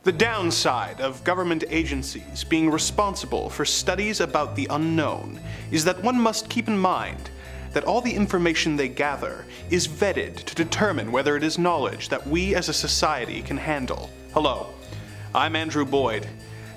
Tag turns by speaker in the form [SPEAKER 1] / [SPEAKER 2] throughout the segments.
[SPEAKER 1] The downside of government agencies being responsible for studies about the unknown is that one must keep in mind that all the information they gather is vetted to determine whether it is knowledge that we as a society can handle. Hello, I'm Andrew Boyd,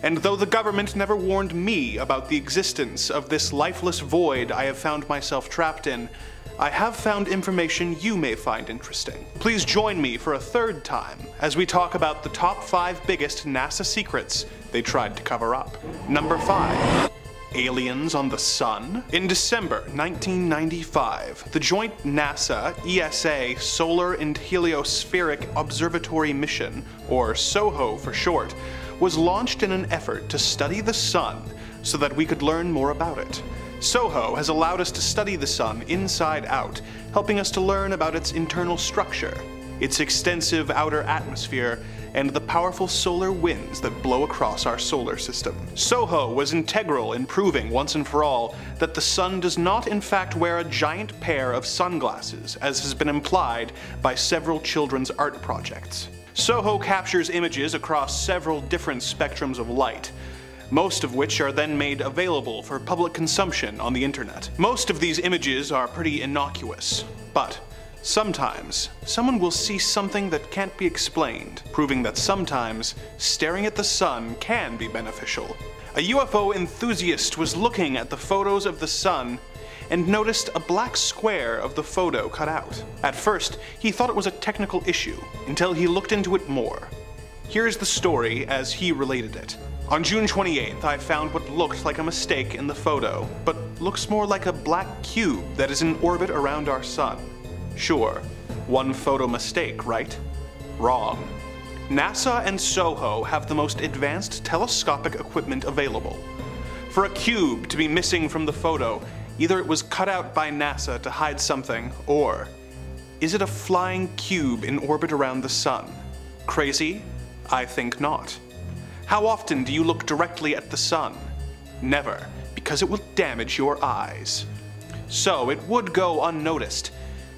[SPEAKER 1] and though the government never warned me about the existence of this lifeless void I have found myself trapped in, I have found information you may find interesting. Please join me for a third time as we talk about the top 5 biggest NASA secrets they tried to cover up. Number 5. Aliens on the Sun? In December 1995, the joint NASA-ESA Solar and Heliospheric Observatory Mission, or SOHO for short, was launched in an effort to study the Sun so that we could learn more about it. SOHO has allowed us to study the Sun inside out, helping us to learn about its internal structure, its extensive outer atmosphere, and the powerful solar winds that blow across our solar system. SOHO was integral in proving once and for all that the Sun does not in fact wear a giant pair of sunglasses, as has been implied by several children's art projects. SOHO captures images across several different spectrums of light, most of which are then made available for public consumption on the internet. Most of these images are pretty innocuous, but sometimes someone will see something that can't be explained, proving that sometimes staring at the Sun can be beneficial. A UFO enthusiast was looking at the photos of the Sun and noticed a black square of the photo cut out. At first, he thought it was a technical issue, until he looked into it more. Here's the story as he related it. On June 28th, I found what looked like a mistake in the photo, but looks more like a black cube that is in orbit around our Sun. Sure, one photo mistake, right? Wrong. NASA and SOHO have the most advanced telescopic equipment available. For a cube to be missing from the photo, either it was cut out by NASA to hide something, or is it a flying cube in orbit around the Sun? Crazy? I think not. How often do you look directly at the Sun? Never, because it will damage your eyes. So it would go unnoticed.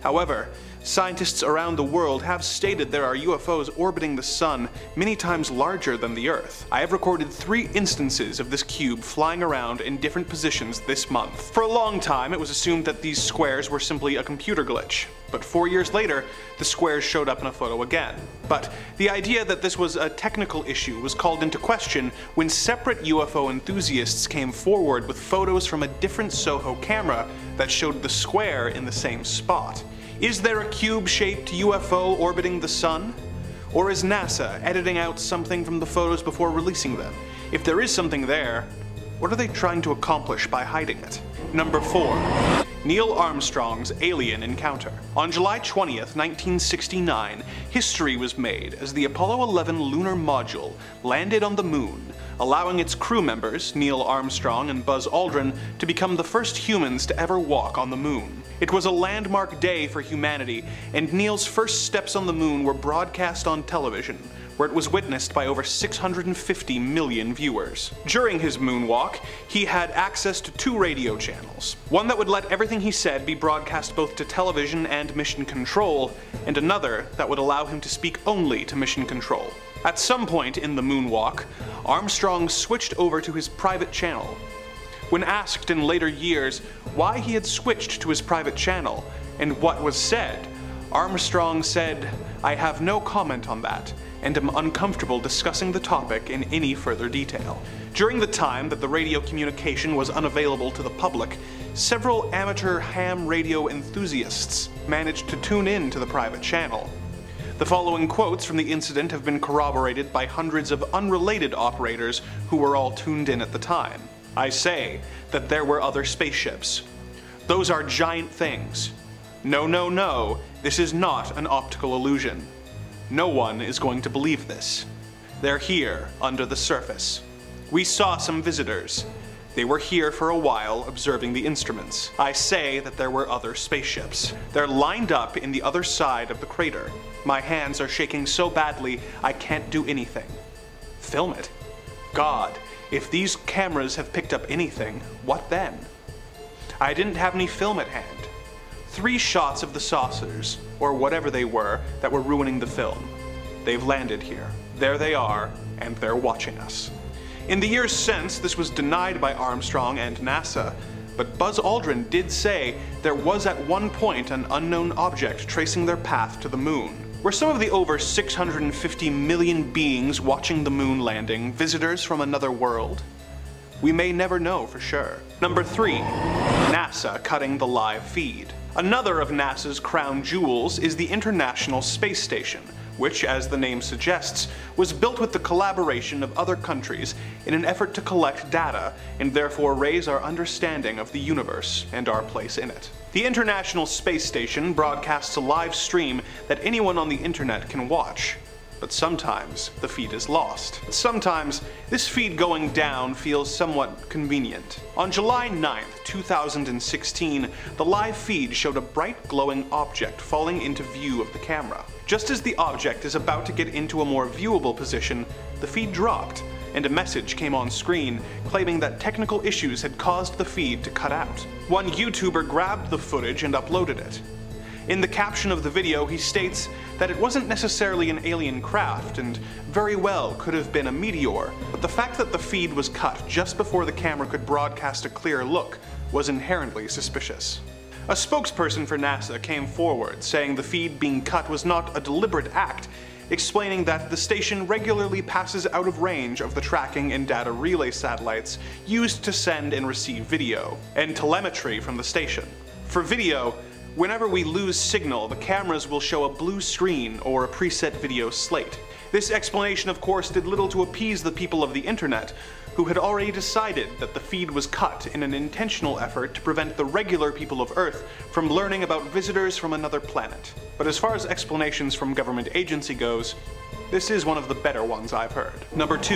[SPEAKER 1] However, scientists around the world have stated there are UFOs orbiting the Sun many times larger than the Earth. I have recorded 3 instances of this cube flying around in different positions this month. For a long time, it was assumed that these squares were simply a computer glitch, but 4 years later, the squares showed up in a photo again. But the idea that this was a technical issue was called into question when separate UFO enthusiasts came forward with photos from a different SOHO camera that showed the square in the same spot. Is there a cube-shaped UFO orbiting the Sun? Or is NASA editing out something from the photos before releasing them? If there is something there, what are they trying to accomplish by hiding it? Number 4. Neil Armstrong's alien encounter. On July 20th, 1969, history was made as the Apollo 11 lunar module landed on the Moon, allowing its crew members, Neil Armstrong and Buzz Aldrin, to become the first humans to ever walk on the Moon. It was a landmark day for humanity, and Neil's first steps on the Moon were broadcast on television, where it was witnessed by over 650 million viewers. During his moonwalk, he had access to 2 radio channels. One that would let everything he said be broadcast both to television and mission control, and another that would allow him to speak only to mission control. At some point in the moonwalk, Armstrong switched over to his private channel. When asked in later years why he had switched to his private channel and what was said, Armstrong said, "I have no comment on that, and am uncomfortable discussing the topic in any further detail." During the time that the radio communication was unavailable to the public, several amateur ham radio enthusiasts managed to tune in to the private channel. The following quotes from the incident have been corroborated by hundreds of unrelated operators who were all tuned in at the time. "I say that there were other spaceships. Those are giant things. No, no, no, this is not an optical illusion. No one is going to believe this. They're here, under the surface. We saw some visitors. They were here for a while observing the instruments. I say that there were other spaceships. They're lined up in the other side of the crater. My hands are shaking so badly I can't do anything. Film it. God, if these cameras have picked up anything, what then? I didn't have any film at hand. 3 shots of the saucers, or whatever they were, that were ruining the film. They've landed here. There they are, and they're watching us. In the years since, this was denied by Armstrong and NASA, but Buzz Aldrin did say there was at one point an unknown object tracing their path to the moon. Were some of the over 650 million beings watching the moon landing visitors from another world? We may never know for sure. Number 3. NASA cutting the live feed. Another of NASA's crown jewels is the International Space Station, which, as the name suggests, was built with the collaboration of other countries in an effort to collect data and therefore raise our understanding of the universe and our place in it. The International Space Station broadcasts a live stream that anyone on the internet can watch. But sometimes the feed is lost. Sometimes this feed going down feels somewhat convenient. On July 9th, 2016, the live feed showed a bright glowing object falling into view of the camera. Just as the object is about to get into a more viewable position, the feed dropped, and a message came on screen claiming that technical issues had caused the feed to cut out. One YouTuber grabbed the footage and uploaded it. In the caption of the video, he states that it wasn't necessarily an alien craft and very well could have been a meteor, but the fact that the feed was cut just before the camera could broadcast a clear look was inherently suspicious. A spokesperson for NASA came forward saying the feed being cut was not a deliberate act, explaining that the station regularly passes out of range of the tracking and data relay satellites used to send and receive video, and telemetry from the station. For video, whenever we lose signal, the cameras will show a blue screen or a preset video slate. This explanation, of course, did little to appease the people of the internet, who had already decided that the feed was cut in an intentional effort to prevent the regular people of Earth from learning about visitors from another planet. But as far as explanations from government agency goes, this is one of the better ones I've heard. Number 2.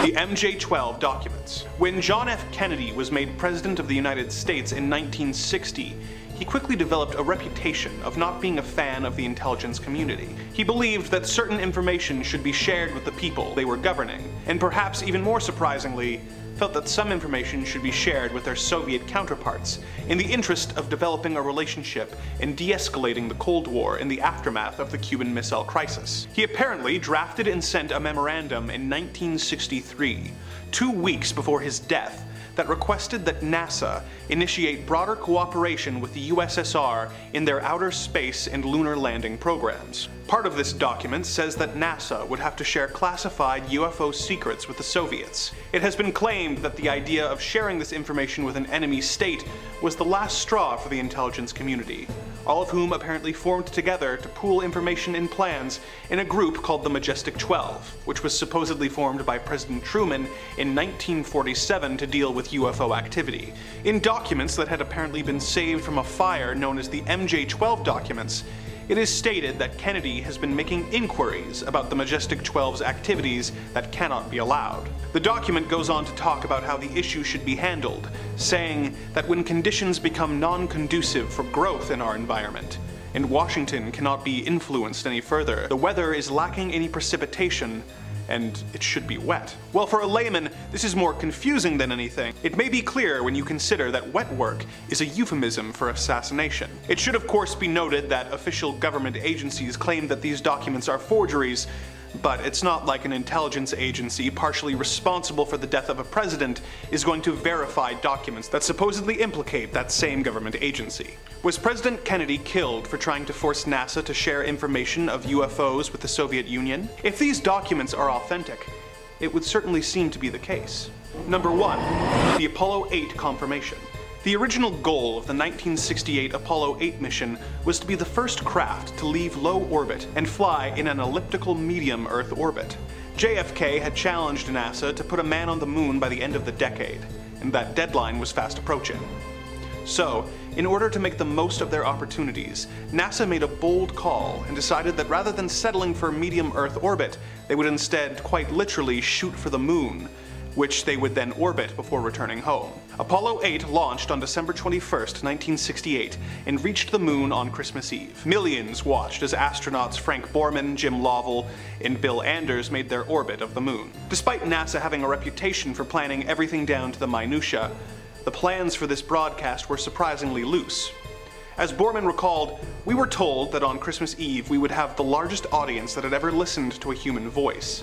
[SPEAKER 1] The MJ-12 documents. When John F. Kennedy was made President of the United States in 1960, he quickly developed a reputation of not being a fan of the intelligence community. He believed that certain information should be shared with the people they were governing, and perhaps even more surprisingly, felt that some information should be shared with their Soviet counterparts in the interest of developing a relationship and de-escalating the Cold War in the aftermath of the Cuban Missile Crisis. He apparently drafted and sent a memorandum in 1963, 2 weeks before his death, that requested that NASA initiate broader cooperation with the USSR in their outer space and lunar landing programs. Part of this document says that NASA would have to share classified UFO secrets with the Soviets. It has been claimed that the idea of sharing this information with an enemy state was the last straw for the intelligence community, all of whom apparently formed together to pool information and plans in a group called the Majestic 12, which was supposedly formed by President Truman in 1947 to deal with UFO activity. In documents that had apparently been saved from a fire known as the MJ-12 documents, it is stated that Kennedy has been making inquiries about the Majestic 12's activities that cannot be allowed. The document goes on to talk about how the issue should be handled, saying that when conditions become non-conducive for growth in our environment, and Washington cannot be influenced any further, the weather is lacking any precipitation, and it should be wet. Well, for a layman, this is more confusing than anything. It may be clear when you consider that wet work is a euphemism for assassination. It should of course be noted that official government agencies claim that these documents are forgeries, but it's not like an intelligence agency partially responsible for the death of a president is going to verify documents that supposedly implicate that same government agency. Was President Kennedy killed for trying to force NASA to share information of UFOs with the Soviet Union? If these documents are authentic, it would certainly seem to be the case. Number 1. The Apollo 8 confirmation. The original goal of the 1968 Apollo 8 mission was to be the first craft to leave low orbit and fly in an elliptical medium Earth orbit. JFK had challenged NASA to put a man on the moon by the end of the decade, and that deadline was fast approaching. So, in order to make the most of their opportunities, NASA made a bold call and decided that rather than settling for medium Earth orbit, they would instead quite literally shoot for the moon, which they would then orbit before returning home. Apollo 8 launched on December 21st, 1968, and reached the moon on Christmas Eve. Millions watched as astronauts Frank Borman, Jim Lovell, and Bill Anders made their orbit of the moon. Despite NASA having a reputation for planning everything down to the minutiae, the plans for this broadcast were surprisingly loose. As Borman recalled, "We were told that on Christmas Eve we would have the largest audience that had ever listened to a human voice.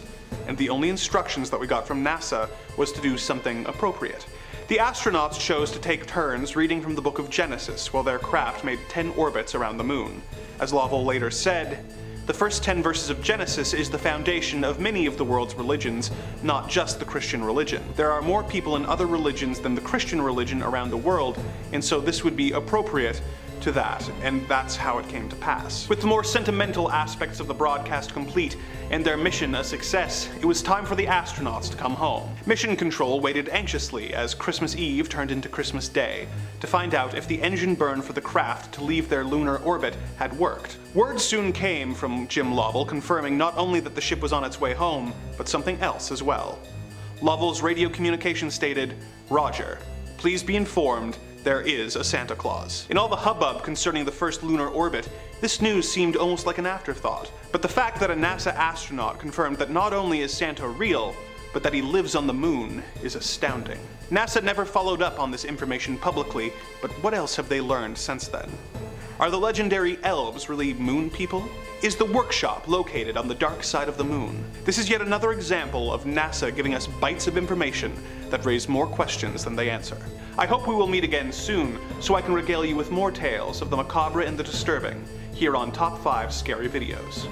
[SPEAKER 1] and the only instructions that we got from NASA was to do something appropriate. The astronauts chose to take turns reading from the book of Genesis while their craft made 10 orbits around the moon. As Lovell later said, "The first 10 verses of Genesis is the foundation of many of the world's religions, not just the Christian religion. There are more people in other religions than the Christian religion around the world, and so this would be appropriate to that, and that's how it came to pass." With the more sentimental aspects of the broadcast complete and their mission a success, it was time for the astronauts to come home. Mission Control waited anxiously as Christmas Eve turned into Christmas Day to find out if the engine burn for the craft to leave their lunar orbit had worked. Word soon came from Jim Lovell confirming not only that the ship was on its way home, but something else as well. Lovell's radio communication stated, "Roger. Please be informed there is a Santa Claus." In all the hubbub concerning the first lunar orbit, this news seemed almost like an afterthought. But the fact that a NASA astronaut confirmed that not only is Santa real, but that he lives on the moon is astounding. NASA never followed up on this information publicly, but what else have they learned since then? Are the legendary elves really moon people? Is the workshop located on the dark side of the moon? This is yet another example of NASA giving us bites of information that raise more questions than they answer. I hope we will meet again soon, so I can regale you with more tales of the macabre and the disturbing, here on Top 5 Scary Videos.